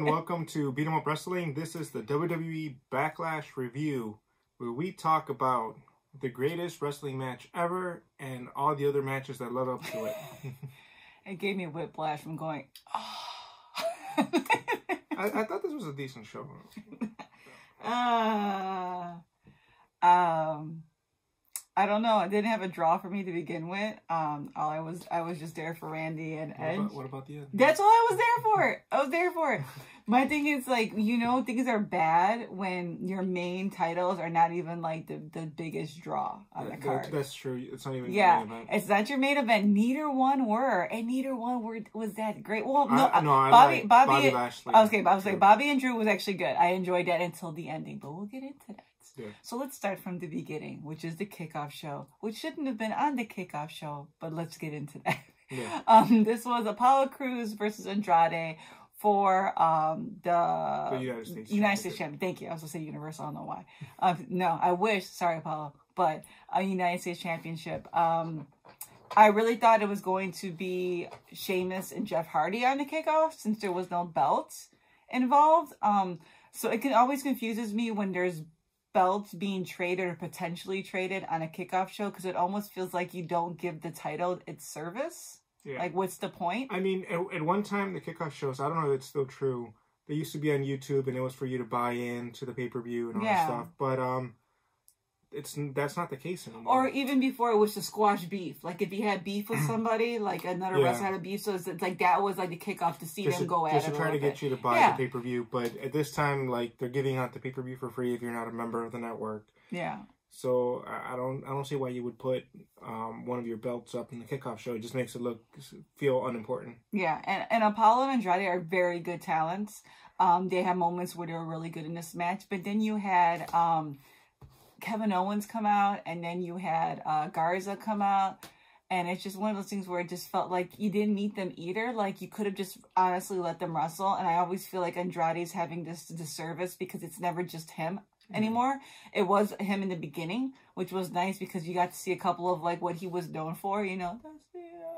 and welcome to Beat 'em Up Wrestling. This is the WWE Backlash review, where we talk about the greatest wrestling match ever and all the other matches that led up to it. It gave me a whiplash from going, oh. I thought this was a decent show. I don't know. It didn't have a draw for me to begin with. I was just there for Randy and Edge. What about the end? That's all I was there for. I was there for it. My thing is, like, you know, things are bad when your main titles are not even like the biggest draw on the card. That's true. It's not even your main event. It's not your main event. Neither one were, and neither one was that great. Well, no, Bobby Lashley. Okay, I was saying Bobby and Drew was actually good. I enjoyed that until the ending, but we'll get into that. Yeah. So let's start from the beginning, which is the kickoff show, which shouldn't have been on the kickoff show, but let's get into that. Yeah. This was Apollo Cruz versus Andrade for the United States Champion. Thank you. I was going to say Universal. I don't know why. No, I wish. Sorry, Apollo. But a United States Championship. I really thought it was going to be Sheamus and Jeff Hardy on the kickoff since there was no belts involved. So it always confuses me when there's belts being traded or potentially traded on a kickoff show, because it almost feels like you don't give the title its service. Yeah. Like, what's the point? I mean, at one time, the kickoff shows, I don't know if it's still true, they used to be on YouTube and it was for you to buy in to the pay-per-view and all that stuff. But that's not the case anymore. Or even before, it was to squash beef. Like, if you had beef with somebody, like another wrestler had a beef, so it's like that was like the kickoff to see them go at it. Just to try to get you to buy the pay-per-view. But at this time, like, they're giving out the pay-per-view for free if you're not a member of the network. Yeah. So I don't see why you would put one of your belts up in the kickoff show. It just makes it feel unimportant. Yeah, and Apollo and Andrade are very good talents. They have moments where they're really good in this match, but then you had Kevin Owens come out, and then you had Garza come out, and it's just one of those things where it just felt like you didn't need them either. Like, you could have just honestly let them wrestle, and I always feel like Andrade's having this disservice because it's never just him anymore. It was him in the beginning, which was nice because you got to see a couple of like what he was known for, you know,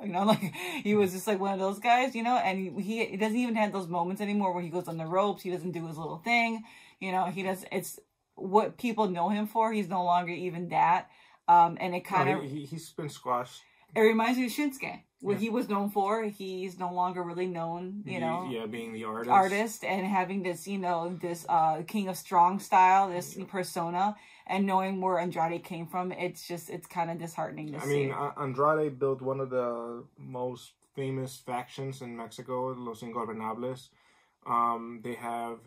like he was just like one of those guys, you know, and he doesn't even have those moments anymore where he goes on the ropes, he doesn't do his little thing, you know, it's what people know him for. He's no longer even that, and it kind of he's been squashed. It reminds me of Shinsuke. What he was known for, he's no longer really known, you know. Yeah, being the artist and having this, you know, this King of Strong style, this persona, and knowing where Andrade came from, it's kind of disheartening to see. I mean, Andrade built one of the most famous factions in Mexico, Los Ingobernables. They have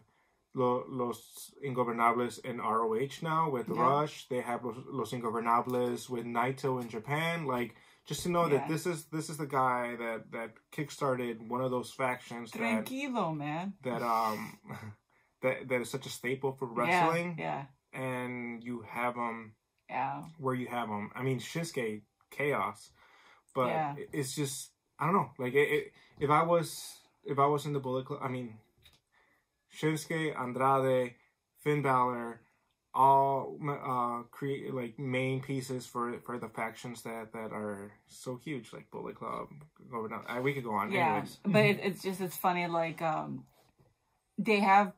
Los Ingobernables in ROH now with Rush. They have Los Ingobernables with Naito in Japan. Like, just to know that this is the guy that kickstarted one of those factions. Tranquilo, man. That is such a staple for wrestling. Yeah. And you have them. Yeah. Where you have them. I mean, Shinsuke, chaos, but it's just, I don't know. Like, if I was in the Bullet Club, I mean, Shinsuke, Andrade, Finn Balor, all create like main pieces for the factions that are so huge, like Bullet Club. We could go on. Yeah, anyways. But it's funny. Like, they have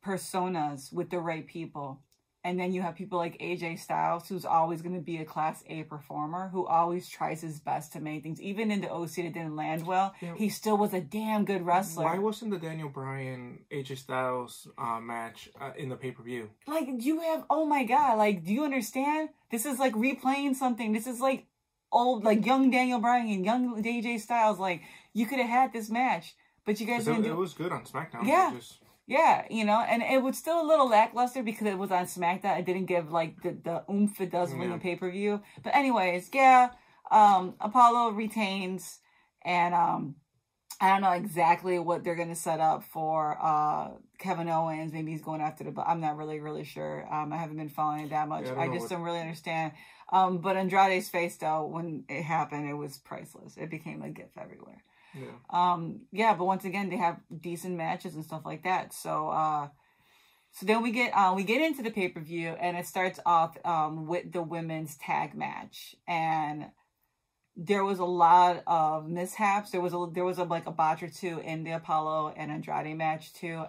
personas with the right people. And then you have people like AJ Styles, who's always going to be a Class A performer, who always tries his best to make things. Even in the OC that didn't land well, he still was a damn good wrestler. Why wasn't the Daniel Bryan, AJ Styles match in the pay-per-view? Like, you have, oh my God, like, do you understand? This is like replaying something. This is like old, like young Daniel Bryan and young AJ Styles. Like, you could have had this match, but you guys didn't do it. It was good on SmackDown. Yeah. Yeah, you know, and it was still a little lackluster because it was on SmackDown. It didn't give, like, the oomph it does when the pay-per-view. But anyways, Apollo retains, and I don't know exactly what they're going to set up for Kevin Owens. Maybe he's going after I'm not really sure. I haven't been following it that much. I just don't really understand. But Andrade's face, though, when it happened, it was priceless. It became a gif everywhere. Yeah. But once again, they have decent matches and stuff like that. So then we get into the pay-per-view, and it starts off with the women's tag match. And there was a lot of mishaps. There was like a botch or two in the Apollo and Andrade match too.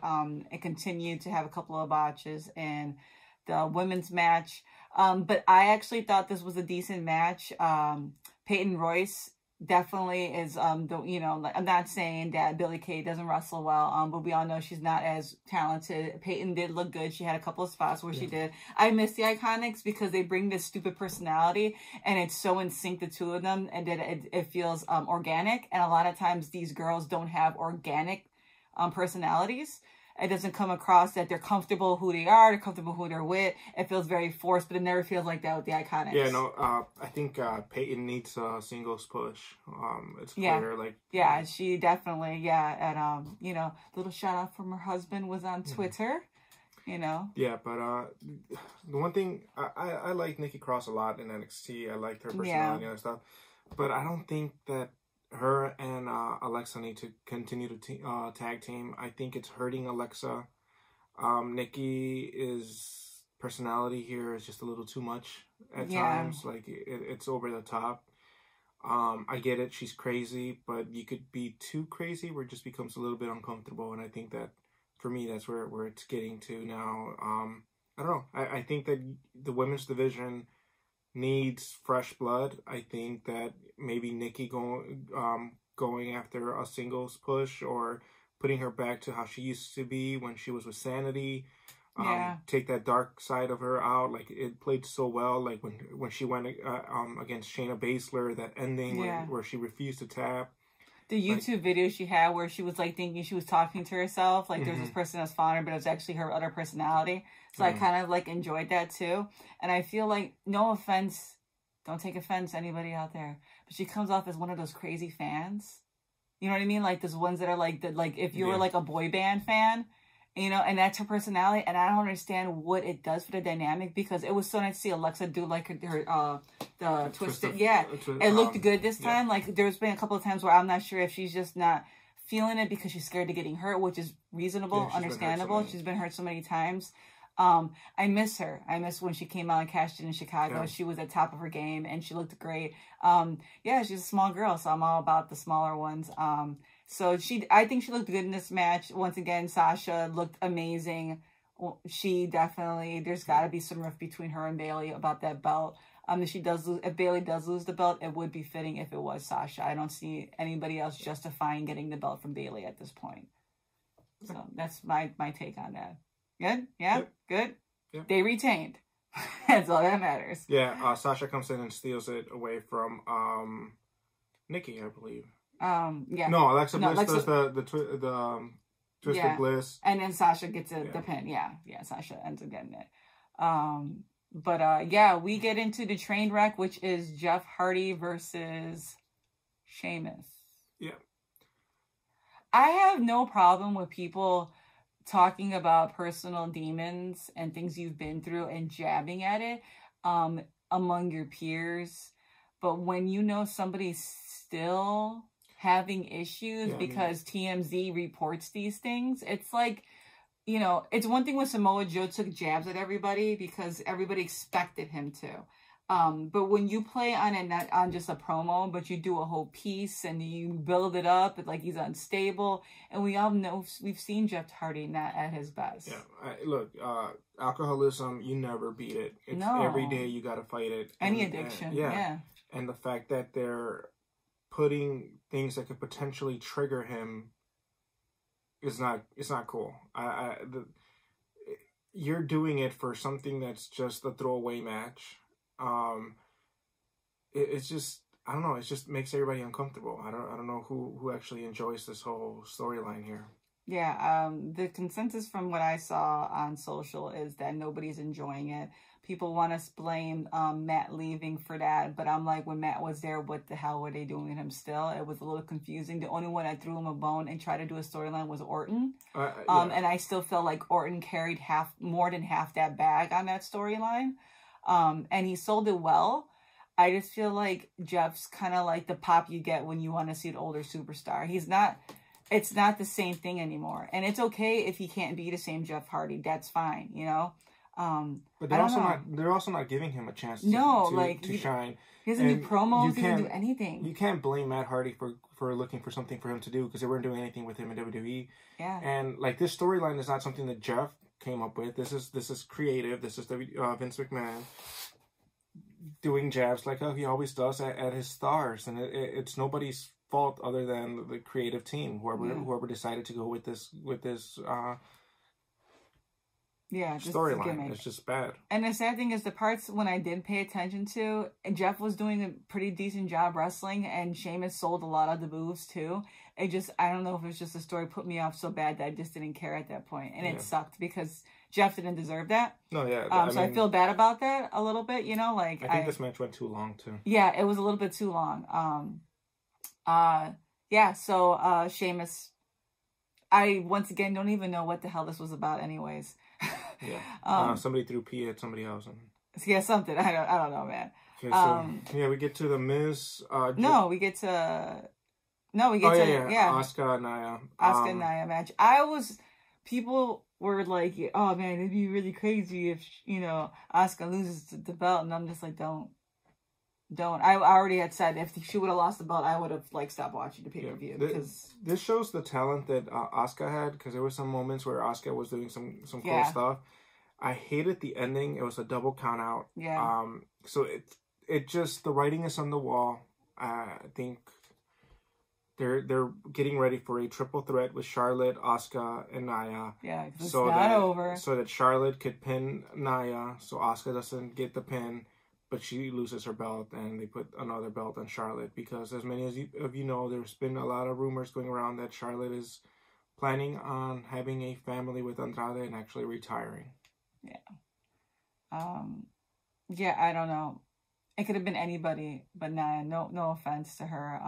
It continued to have a couple of botches in the women's match. But I actually thought this was a decent match. Peyton Royce definitely is, you know, I'm not saying that Billie Kay doesn't wrestle well, but we all know she's not as talented. Peyton did look good. She had a couple of spots where she did. I miss the Iconics because they bring this stupid personality, and it's so in sync, the two of them, and that it feels organic. And a lot of times these girls don't have organic personalities. It doesn't come across that they're comfortable who they are, they're comfortable who they're with. It feels very forced, but it never feels like that with the Iconics. Yeah, no, I think Peyton needs a singles push. It's clear, like... Yeah, she definitely, and, you know, little shout out from her husband was on Twitter, you know. Yeah, but the one thing, I like Nikki Cross a lot in NXT. I liked her personality and stuff. But I don't think that her and Alexa need to continue to tag team. I think it's hurting Alexa. Nikki's personality here is just a little too much at times. Like, it's over the top. I get it. She's crazy, but you could be too crazy where it just becomes a little bit uncomfortable. And I think that, for me, that's where it's getting to now. I don't know. I think that the women's division needs fresh blood. I think that maybe Nikki going after a singles push or putting her back to how she used to be when she was with Sanity. Take that dark side of her out. Like, it played so well. Like when she went against Shayna Baszler, that ending where she refused to tap. The YouTube video she had where she was like thinking she was talking to herself. Like there's this person that's following her, but it was actually her other personality. So I kind of like enjoyed that too. And I feel like, no offense, don't take offense to anybody out there, but she comes off as one of those crazy fans. You know what I mean? Like those ones that are like, if you were like a boy band fan, you know, and that's her personality. And I don't understand what it does for the dynamic, because it was so nice to see Alexa do like her the twisted. It looked good this time. Like there's been a couple of times where I'm not sure if she's just not feeling it because she's scared of getting hurt, which is reasonable, understandable. She's been hurt so many times. I miss her. I miss when she came out and cashed in Chicago. Yeah. She was at top of her game and she looked great. She's a small girl, so I'm all about the smaller ones. I think she looked good in this match. Once again, Sasha looked amazing. She definitely, there's got to be some rift between her and Bayley about that belt. If Bayley does lose the belt, it would be fitting if it was Sasha. I don't see anybody else justifying getting the belt from Bayley at this point. So that's my take on that. Good? Yeah? Yep. Good? Yep. They retained. That's all that matters. Yeah, Sasha comes in and steals it away from Nikki, I believe. No, Alexa Bliss does the Twisted Bliss. And then Sasha gets the pin. Yeah, Sasha ends up getting it. We get into the train wreck, which is Jeff Hardy versus Sheamus. Yeah. I have no problem with people talking about personal demons and things you've been through and jabbing at it among your peers. But when you know somebody's still having issues because TMZ reports these things, it's like, you know, it's one thing when Samoa Joe took jabs at everybody because everybody expected him to. But when you play on it, not on just a promo, but you do a whole piece and you build it up, like he's unstable. And we all know, we've seen Jeff Hardy not at his best. Yeah, alcoholism, you never beat it. It's every day you got to fight it. Any addiction, And the fact that they're putting things that could potentially trigger him it's not cool. You're doing it for something that's just a throwaway match. It's just, I don't know, it just makes everybody uncomfortable. I don't know who actually enjoys this whole storyline here. Yeah, the consensus from what I saw on social is that nobody's enjoying it. People want to blame Matt leaving for that, but I'm like, when Matt was there, what the hell were they doing with him still? It was a little confusing. The only one I threw him a bone and tried to do a storyline was Orton. And I still felt like Orton carried more than half that bag on that storyline. And he sold it well. I just feel like Jeff's kind of like the pop you get when you want to see an older superstar. It's not the same thing anymore. And it's okay if he can't be the same Jeff Hardy. That's fine, you know? But they're also not giving him a chance to shine. He doesn't do promos. He doesn't do anything. You can't blame Matt Hardy for looking for something for him to do because they weren't doing anything with him in WWE. Yeah. And like this storyline is not something that Jeff came up with. This is creative. This is Vince McMahon doing jabs like he always does at his stars, and it's nobody's fault other than the creative team, whoever decided to go with this storyline. It's just bad. And the sad thing is, the parts when I did pay attention to, Jeff was doing a pretty decent job wrestling, and Sheamus sold a lot of the moves too. I don't know if it was just the story put me off so bad that I just didn't care at that point, and it sucked because Jeff didn't deserve that. No, yeah. I feel bad about that a little bit, you know, like I think this match went too long too. Yeah, it was a little bit too long. So Sheamus, I once again don't even know what the hell this was about anyways. Yeah. Somebody threw pee at somebody else. Yeah, something. I don't know, man. Okay, so we get to the Miz. We get to Asuka and Nia. Asuka and Nia match. People were like, oh man, it'd be really crazy if Asuka loses the belt, and I'm just like, don't. I already had said if she would have lost the belt, I would have stopped watching the pay-per-view. Because this shows the talent that Asuka had, because there were some moments where Asuka was doing some cool stuff. I hated the ending. It was a double count out. Yeah. So it just, the writing is on the wall. I think they're getting ready for a triple threat with Charlotte, Asuka, and Nia. Yeah, it's not over. So that Charlotte could pin Nia, so Asuka doesn't get the pin. But she loses her belt, and they put another belt on Charlotte because, as many of you know, there's been a lot of rumors going around that Charlotte is planning on having a family with Andrade and actually retiring. Yeah. I don't know. It could have been anybody, but no offense to her.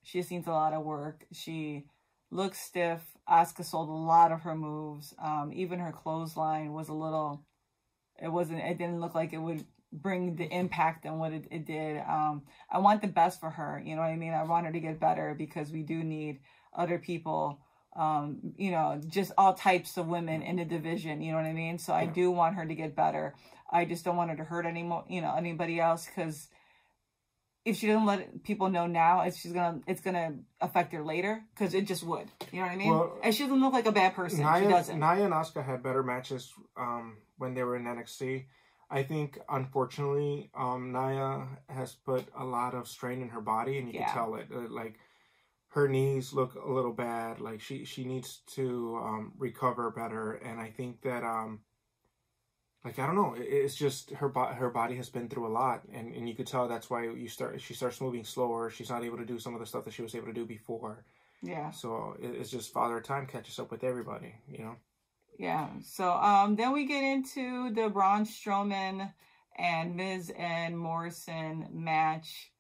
She just needs a lot of work. She looks stiff. Asuka sold a lot of her moves. Even her clothesline was a little. It didn't look like it would bring the impact on what it did. I want the best for her, you know what I mean? I want her to get better because we do need other people, just all types of women in the division, you know what I mean? So I do want her to get better. I just don't want her to hurt anybody else, because if she doesn't let people know now, it's gonna affect her later, because it just would, you know what I mean? Well, and she doesn't look like a bad person. She doesn't. Nia and Asuka had better matches when they were in NXT. I think, unfortunately, Nia has put a lot of strain in her body, and you can tell it. Like, her knees look a little bad. Like, she needs to recover better. And I think that, I don't know. It's just her body has been through a lot, and you could tell that's why she starts moving slower. She's not able to do some of the stuff that she was able to do before. Yeah. So it's just Father Time catches up with everybody, you know. Yeah, so then we get into the Braun Strowman and Miz and Morrison match.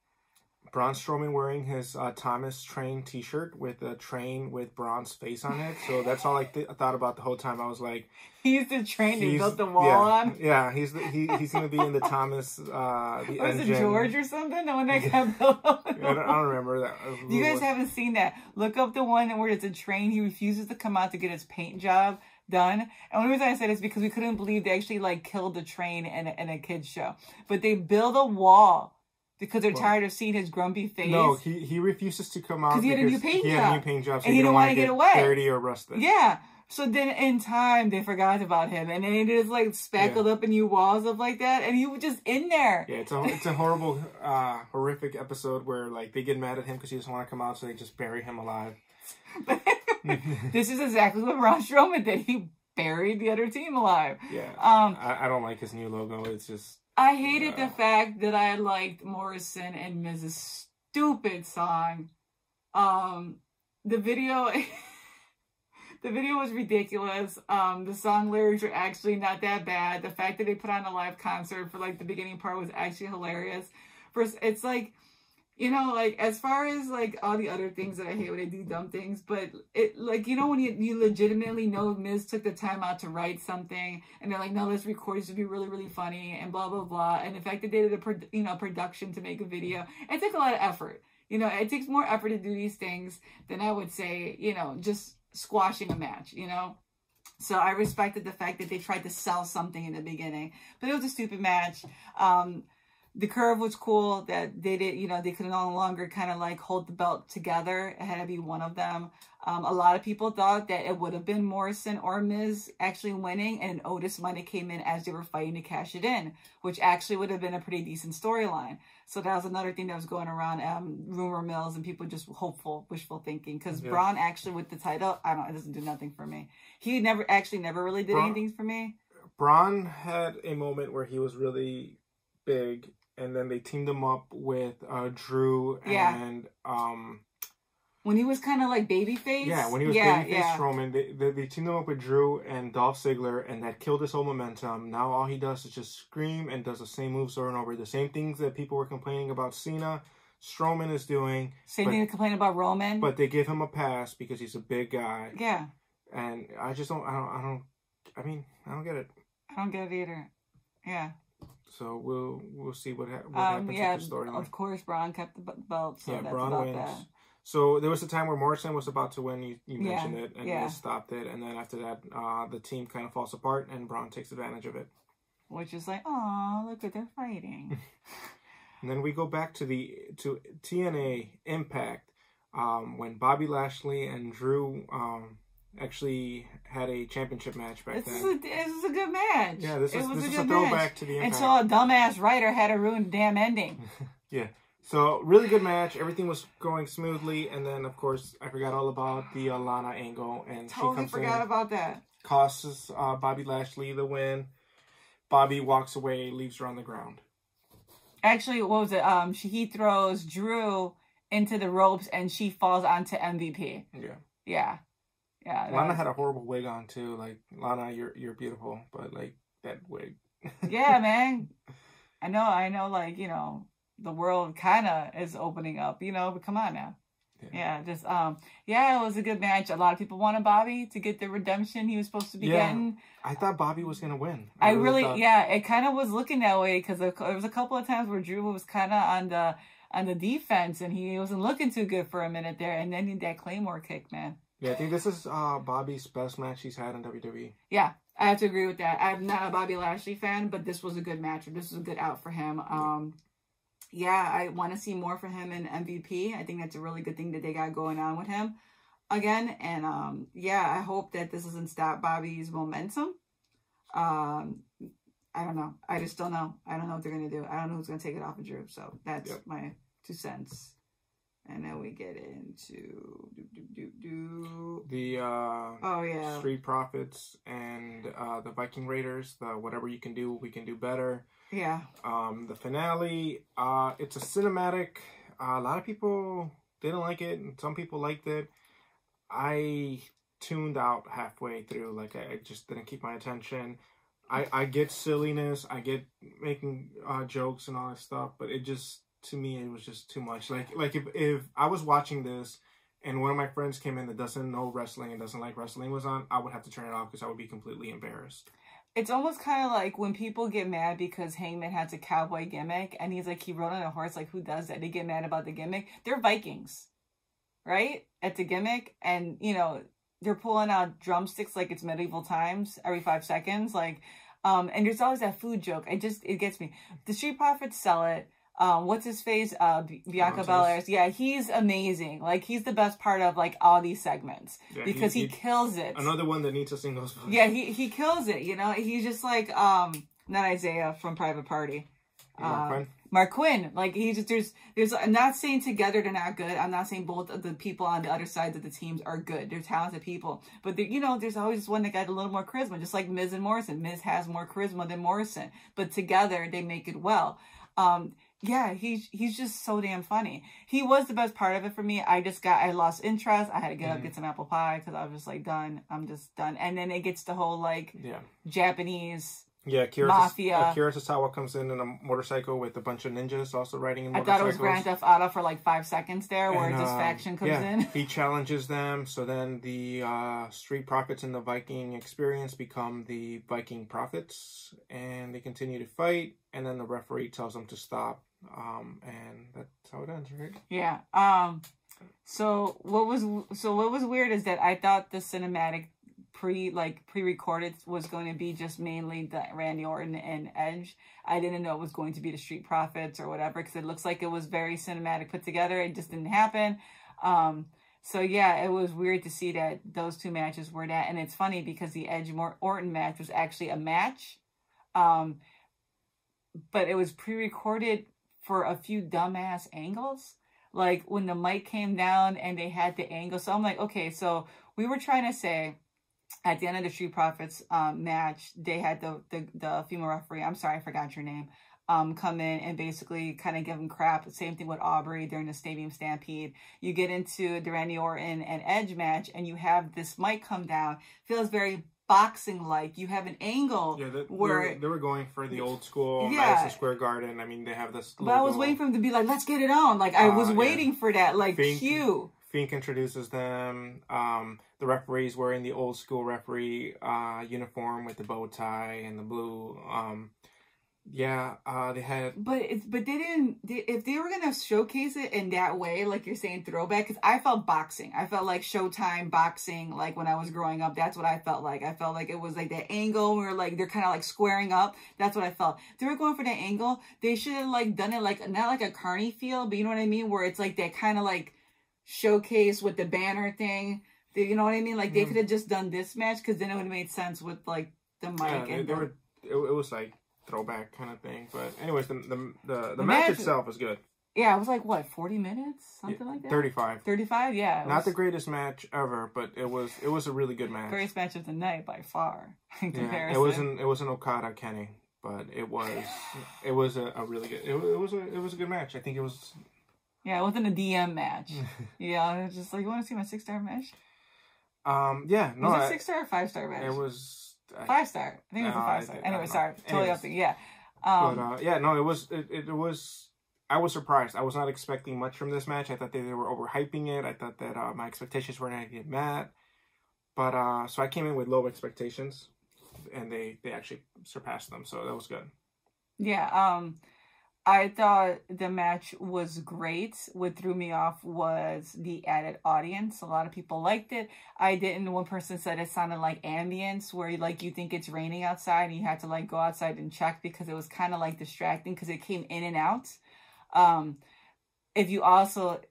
Braun Strowman wearing his Thomas Train t-shirt with a train with Braun's face on it. So that's all I thought about the whole time. I was like, he's the train they built the wall on? Yeah, he's going to be in the Thomas, the was engine. It George or something? The one that got built on the I don't remember that. You guys haven't seen that. Look up the one where it's a train. He refuses to come out to get his paint job done. And the reason I said it is because we couldn't believe they actually killed the train in a kid's show. But they build a wall because they're tired of seeing his grumpy face. No, he refuses to come out because he had a new paint job. So and he didn't want to get away. Dirty or rusted. Yeah. So then in time they forgot about him, and then it is spackled up in new walls, stuff like that, and he was just in there. Yeah, it's a horrible, horrific episode where they get mad at him because he doesn't want to come out, so they just bury him alive. This is exactly what Braun Strowman did. He buried the other team alive. Yeah. I don't like his new logo. It's just. I hated the fact that I liked Morrison and Miz's stupid song. The video was ridiculous. The song lyrics are actually not that bad. The fact that they put on a live concert for the beginning part was actually hilarious. First, it's as far as all the other things that I hate when they do dumb things, but it when you legitimately know Miz took the time out to write something, and they're like, no, let's record this to be really, really funny, and blah blah blah, and the fact that they did a production to make a video, it took a lot of effort. It takes more effort to do these things than I would say, just squashing a match. So I respected the fact that they tried to sell something in the beginning, but it was a stupid match. The curve was cool that they did, you know, they could no longer kind of like hold the belt together. It had to be one of them. A lot of people thought that it would have been Morrison or Miz actually winning, and Otis might have came in as they were fighting to cash it in, which actually would have been a pretty decent storyline. So that was another thing that was going around rumor mills and people just wishful thinking. Because Braun actually with the title, I don't know, it doesn't do nothing for me. He never really did anything for me. Braun had a moment where he was really big, and then they teamed him up with Drew and when he was kind of like babyface. Yeah, when he was babyface Strowman, they teamed him up with Drew and Dolph Ziggler, and that killed his whole momentum. Now all he does is just scream and does the same moves over and over. The same things that people were complaining about Cena, Strowman is doing. Same thing they complain about Roman. But they give him a pass because he's a big guy. Yeah. And I just don't, I don't get it. I don't get it either. Yeah. So we'll see what happens with the storyline. Of course, Braun kept the belt, so that's Braun about wins. that. So there was a time where Morrison was about to win. You mentioned it, and they stopped it. And then after that, the team kind of falls apart, and Braun takes advantage of it. Which is like, oh, look at they're fighting. And then we go back to TNA Impact when Bobby Lashley and Drew actually had a championship match back then. This is a good match. Yeah, this is a throwback to the Impact. Until a dumbass writer had to ruin the damn ending. Yeah. So, really good match. Everything was going smoothly. And then, of course, I forgot all about the Lana angle. And totally she comes forgot about that. Costs Bobby Lashley the win. Bobby walks away, leaves her on the ground. Actually, what was it? He throws Drew into the ropes, and she falls onto MVP. Yeah. Lana had a horrible wig on, too. Like, Lana, you're beautiful. But, like, that wig. Yeah, man. I know, like, you know, the world kind of is opening up, you know, but come on now. Yeah, it was a good match. A lot of people wanted Bobby to get the redemption he was supposed to be getting. I thought Bobby was going to win. I really it kind of was looking that way because there was a couple of times where Drew was kind of on the defense and he wasn't looking too good for a minute there, and then that Claymore kick, man. Yeah, I think this is Bobby's best match he's had in WWE. Yeah, I have to agree with that. I'm not a Bobby Lashley fan, but this was a good match. This was a good out for him. I want to see more for him in MVP. I think that's a really good thing that they got going on with him again. And, I hope that this doesn't stop Bobby's momentum. I don't know. I just don't know. I don't know what they're going to do. I don't know who's going to take it off of Drew. So that's my 2 cents. And then we get into the Street Profits and the Viking Raiders. The whatever you can do, we can do better. Yeah. The finale. It's a cinematic. A lot of people didn't like it, and some people liked it. I tuned out halfway through. Like I just didn't keep my attention. I get silliness. I get making jokes and all that stuff, but it just. To me, it was just too much. Like if I was watching this and one of my friends came in that doesn't know wrestling and doesn't like wrestling was on, I would have to turn it off because I would be completely embarrassed. It's almost kind of like when people get mad because Hangman has a cowboy gimmick and he's like, he rode on a horse. Like, who does that? They get mad about the gimmick. They're Vikings, right? At the gimmick. And, you know, they're pulling out drumsticks like it's medieval times every 5 seconds. Like, and there's always that food joke. It gets me. The Street Profits sell it. What's his face? Bianca Belair. Yeah, he's amazing. Like, he's the best part of, like, all these segments. Yeah, because he kills it. Another one that needs a singles match. Yeah, he kills it, you know? He's just like, not Isaiah from Private Party. Mark Quinn. Like, he just, there's, I'm not saying together they're not good. I'm not saying both of the people on the other sides of the teams are good. They're talented people. But, you know, there's always one that got a little more charisma, just like Miz and Morrison. Miz has more charisma than Morrison. But together, they make it well. Yeah, he's just so damn funny. He was the best part of it for me. I lost interest. I had to get up, get some apple pie because I was just like done. I'm just done. And then it gets the whole like Japanese mafia. Akira Tozawa comes in a motorcycle with a bunch of ninjas also riding in motorcycles. I thought it was Grand Theft Auto for like 5 seconds there where this faction comes in. He challenges them. So then the Street Profits and the Viking Experience become the Viking Profits. And they continue to fight. And then the referee tells them to stop. And that's how it ends, right? Yeah. So what was weird is that I thought the cinematic pre-recorded was going to be just mainly the Randy Orton and Edge. I didn't know it was going to be the Street Profits or whatever, because it looks like it was very cinematic put together. It just didn't happen. So yeah, it was weird to see that those two matches were that. And it's funny because the Edge Orton match was actually a match. But it was pre-recorded for a few dumbass angles. Like when the mic came down and they had the angle. So I'm like, okay, so we were trying to say at the end of the Street Profits match, they had the female referee, I'm sorry, I forgot your name, come in and basically kind of give them crap. Same thing with Aubrey during the Stadium Stampede. You get into the Randy Orton and Edge match and you have this mic come down. Feels very boxing-like. You have an angle where... They were going for the old school Madison Square Garden. I mean, they have this logo. But I was waiting for him to be like, let's get it on. Like, I was waiting for that, like, cue. Fink introduces them. The referee's wearing the old school referee uniform with the bow tie and the blue. They had... But they didn't... If they were going to showcase it in that way, like you're saying throwback, because I felt boxing. I felt like Showtime boxing, like when I was growing up. That's what I felt like. I felt like it was like that angle where like they're kind of like squaring up. That's what I felt. They were going for that angle. They should have like done it like, not like a carny feel, but you know what I mean? Where it's like that kind of like showcase with the banner thing. You know what I mean? Like they could have just done this match, because then it would have made sense with like the mic. It was like throwback kind of thing. But anyways, the match itself was good. Yeah, it was like what, 40 minutes, something like that. 35. 35, yeah. Not the greatest match ever, but it was a really good match. Greatest match of the night by far. In comparison. It wasn't Okada Kenny, but it was a really good. It was a good match. I think it was. Yeah, it wasn't a DM match. Yeah, it was just like, you want to see my 6-star match? Yeah, no. Was it 6-star or 5-star match? It was. 5-star. I think it was a 5-star. Anyway, sorry. Totally up to yeah. It was. I was surprised. I was not expecting much from this match. I thought they were overhyping it. I thought that my expectations were not get met. But so I came in with low expectations, and they actually surpassed them. So that was good. Yeah. I thought the match was great. What threw me off was the added audience. A lot of people liked it. I didn't. One person said it sounded like ambience, where like you think it's raining outside and you had to like go outside and check, because it was kind of like distracting because it came in and out. If you also,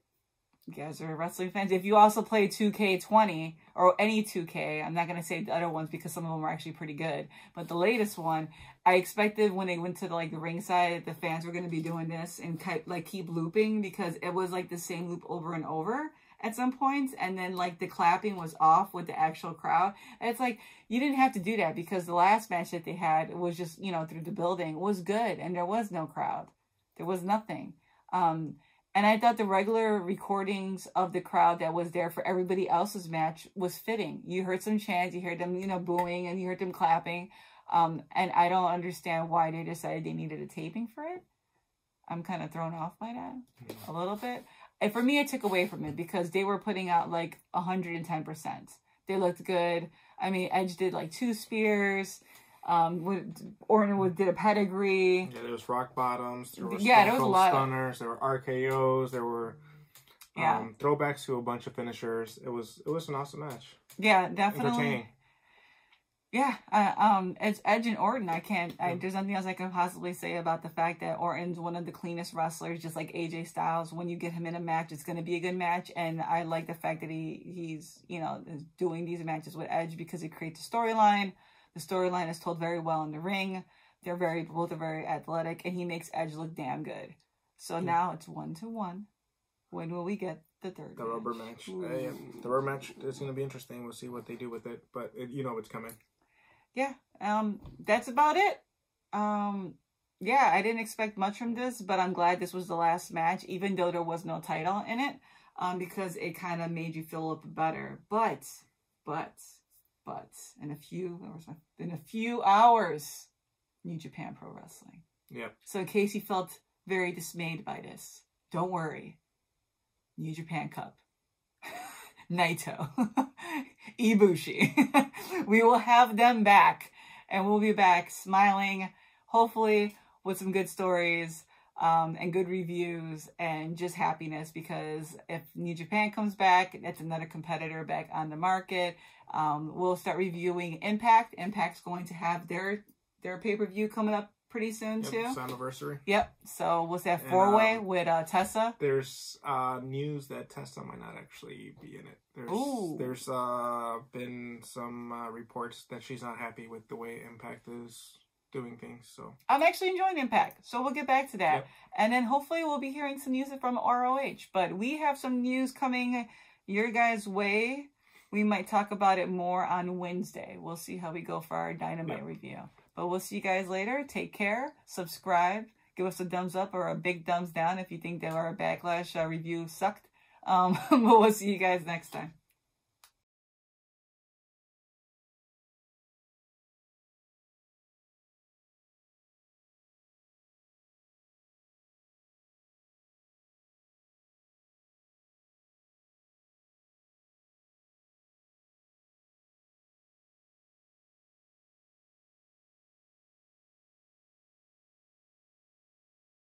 you guys are wrestling fans, if you also play 2K20 or any 2K, I'm not going to say the other ones because some of them are actually pretty good, but the latest one, I expected when they went to the ringside, the fans were going to be doing this and keep looping, because it was like the same loop over and over at some points, and then like the clapping was off with the actual crowd. And it's like, you didn't have to do that, because the last match that they had was just, through the building, was good, and there was no crowd. There was nothing. And I thought the regular recordings of the crowd that was there for everybody else's match was fitting. You heard some chants, you heard them, booing, and you heard them clapping. And I don't understand why they decided they needed a taping for it. I'm kind of thrown off by that a little bit. And for me, it took away from it, because they were putting out like 110%. They looked good. I mean, Edge did like 2 spears. Orton did a pedigree. Yeah, there was rock bottoms. There was there was a lot stunners. There were RKOs. There were throwbacks to a bunch of finishers. It was an awesome match. Yeah, definitely. Entertaining. Yeah, it's Edge and Orton. There's nothing else I can possibly say about the fact that Orton's one of the cleanest wrestlers, just like AJ Styles. When you get him in a match, it's going to be a good match. And I like the fact that he's is doing these matches with Edge, because it creates a storyline. The storyline is told very well in the ring. Both are very athletic, and he makes Edge look damn good. So now it's 1-1. When will we get the third? The rubber match. The rubber match is going to be interesting. We'll see what they do with it, but it's coming. Yeah. That's about it. Yeah, I didn't expect much from this, but I'm glad this was the last match, even though there was no title in it, because it kind of made you feel a little bit better. But in a few hours, New Japan Pro Wrestling. Yeah. So in case you felt very dismayed by this, don't worry. New Japan Cup. Naito. Ibushi. We will have them back. And we'll be back smiling, hopefully with some good stories. and good reviews and just happiness, because if New Japan comes back, it's another competitor back on the market. We'll start reviewing Impact. Impact's going to have their pay-per-view coming up pretty soon too. It's anniversary. Yep. So we'll say 4-way with Tessa. There's news that Tessa might not actually be in it. There's been some reports that she's not happy with the way Impact is doing things. So I'm actually enjoying Impact. So we'll get back to that. Yep. And then hopefully we'll be hearing some news from ROH. But we have some news coming your guys' way. We might talk about it more on Wednesday. We'll see how we go for our Dynamite review. But we'll see you guys later. Take care. Subscribe. Give us a thumbs up or a big thumbs down if you think that our Backlash review sucked. But we'll see you guys next time.